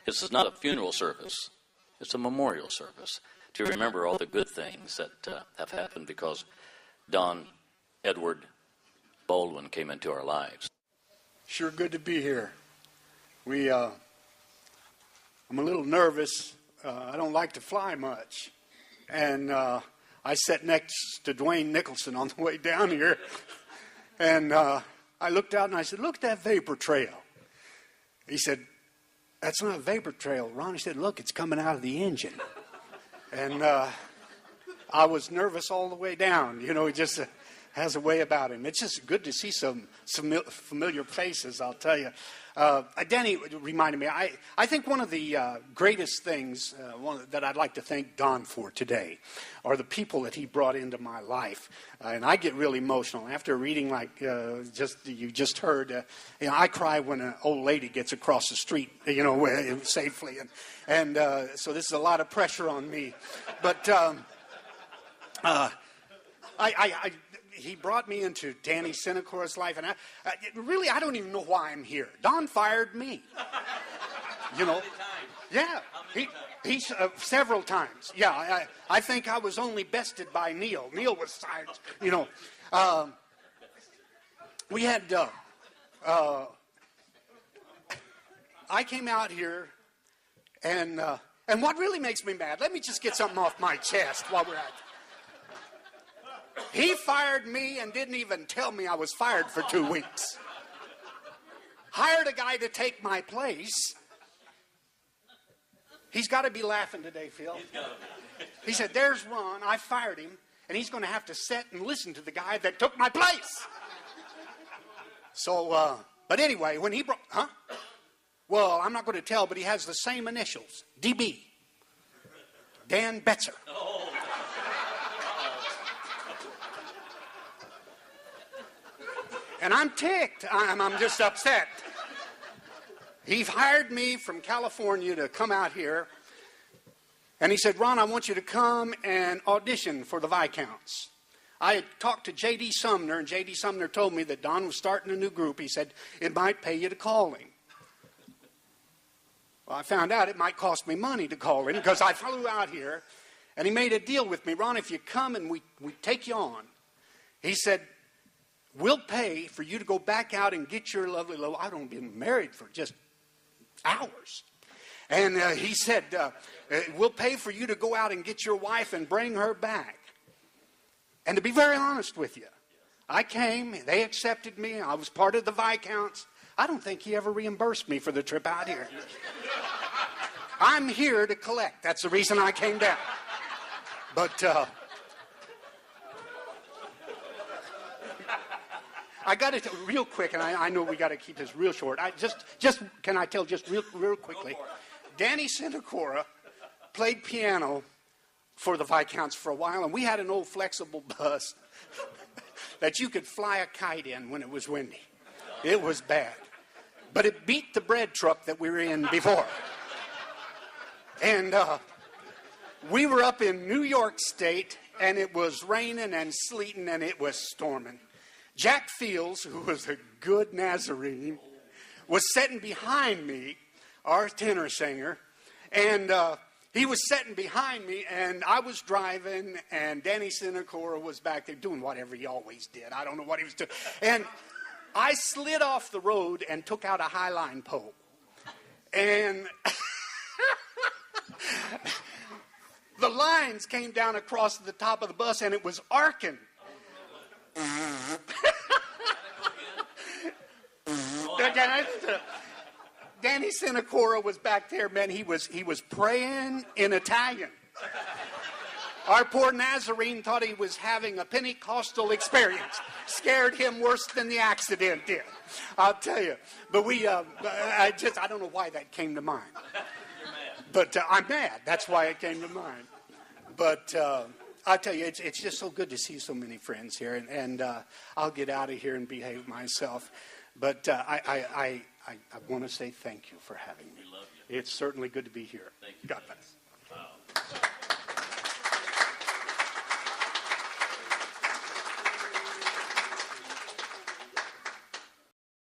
This is not a funeral service. It's a memorial service to remember all the good things that have happened because Don Edward Baldwin came into our lives. Sure good to be here. I'm a little nervous. I don't like to fly much. And I sat next to Dwayne Nicholson on the way down here. And I looked out and I said, look at that vapor trail. He said, that's not a vapor trail, Ron. He said, look, it's coming out of the engine. And I was nervous all the way down. You know, he just has a way about him. It's just good to see some familiar faces, I'll tell you. Danny reminded me, I think one of the greatest things that I'd like to thank Don for today are the people that he brought into my life. And I get really emotional. After reading like you just heard, I cry when an old lady gets across the street, safely. And so this is a lot of pressure on me. But he brought me into Danny Sinacora's life, and I don't even know why I'm here. Don fired me. Yeah, he several times. Yeah, I think I was only bested by Neil. Neil was fired. We had. I came out here, and what really makes me mad. Let me just get something off my chest while we're at it. He fired me and didn't even tell me I was fired for 2 weeks. Hired a guy to take my place. He's got to be laughing today, Phil. He said, there's Ron. I fired him, and he's going to have to sit and listen to the guy that took my place. So, but anyway, when he brought... Well, I'm not going to tell, but he has the same initials. DB. Dan Betzer. And I'm ticked. I'm just upset. He hired me from California to come out here. And he said, Ron, I want you to come and audition for the Vicounts. I had talked to J.D. Sumner, and J.D. Sumner told me that Don was starting a new group. He said, it might pay you to call him. Well, I found out it might cost me money to call him because I flew out here. And he made a deal with me. Ron, if you come and we take you on, he said, we'll pay for you to go back out and get your lovely little... I don't been married for just hours. And he said, we'll pay for you to go out and get your wife and bring her back. And to be very honest with you, I came, they accepted me, I was part of the Vicounts. I don't think he ever reimbursed me for the trip out here. I'm here to collect. That's the reason I came down. But... I got to real quick, and I know we got to keep this real short. Can I tell just real quickly? Danny Sinacora played piano for the Vicounts for a while, and we had an old flexible bus that you could fly a kite in when it was windy. It was bad, but it beat the bread truck that we were in before. And we were up in New York State, and it was raining and sleeting, and it was storming. Jack Fields, who was a good Nazarene, was sitting behind me, our tenor singer, and he was sitting behind me, and I was driving, and Danny Sinacora was back there doing whatever he always did. I don't know what he was doing. And I slid off the road and took out a highline pole. And the lines came down across the top of the bus, and it was arcing. Danny Sinacora was back there, man. He was praying in Italian. Our poor Nazarene thought he was having a Pentecostal experience. Scared him worse than the accident did. I'll tell you. But I don't know why that came to mind. But I'm mad. That's why it came to mind. But I'll tell you, it's just so good to see so many friends here, and I'll get out of here and behave myself. But I want to say thank you for having me. We love you. It's certainly good to be here. Thank you. God bless. Wow.